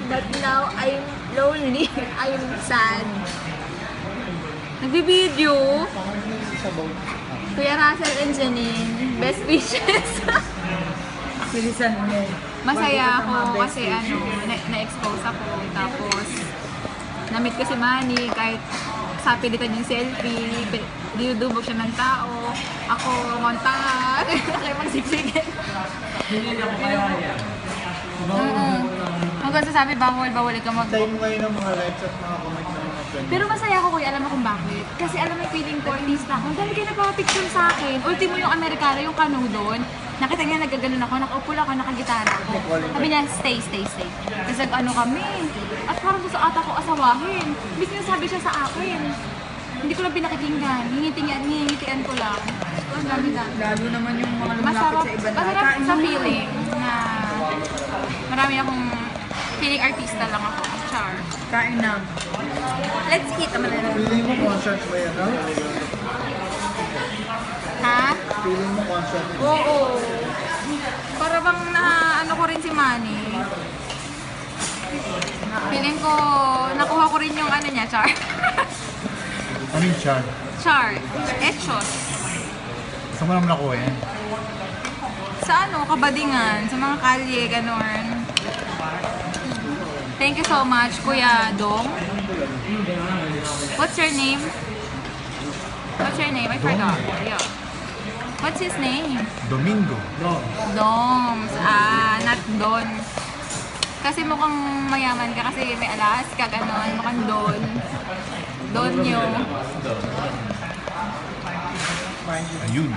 But now, I'm lonely. I'm sad. Nagbibideo. Kuya Russell and Janine, best wishes. Silisan mo. Masaya ako kasi na-expose ako. Tapos, na-meet ko si Manny kahit sa pilitan yung selfie. Dinudubog siya ng tao. Ako, montahan. Kaya magsisigil. Hindi ako kaya yan. Hanggang sasabi, bawal ikaw mag- Tayo mo ngayon ng mga likes at mga comments ng mga friends. Pero masaya ako kuya, alam mo kung bakit? Kasi alam mo yung feeling ko, artista ako. Ang dami kayo nagpapapicture sa akin. Ultimo yung Amerikano, yung canoe doon. Nakita niya nagaganon ako, nakaupo lang ako, nakagitara ako. Sabi niya, stay. Kasi ano kami. At parang gusto ata ko asawahin. Bis niya sabi siya sa akin. Hindi ko lang pinakikinggan. Hingitian ko lang. Ang dami. Lalo naman yung mga lumalapit Masarap, sa iba na. masarap Kain sa mo. feeling na marami akong feeling artista lang ako. Char. Kain na. Let's eat naman na. Feeling mo conscious ba yan? Ha? Feeling mo conscious? Oo. Para bang ano ko rin si Manny. Feeling ko, nakuha ko rin yung ano niya, Char. Ano yung chan? Char. Etchos. Saan mo naman nakuha yan? Sa kabadingan, sa mga kalye, ganon. Thank you so much, Kuya Dong. What's your name? What's your name? I forgot. Yeah. What's his name? Domingo. Doms. Not Don. Kasi mukhang mayaman ka kasi may Alaska, ganon. Mukhang Don. Don yung... Ayun.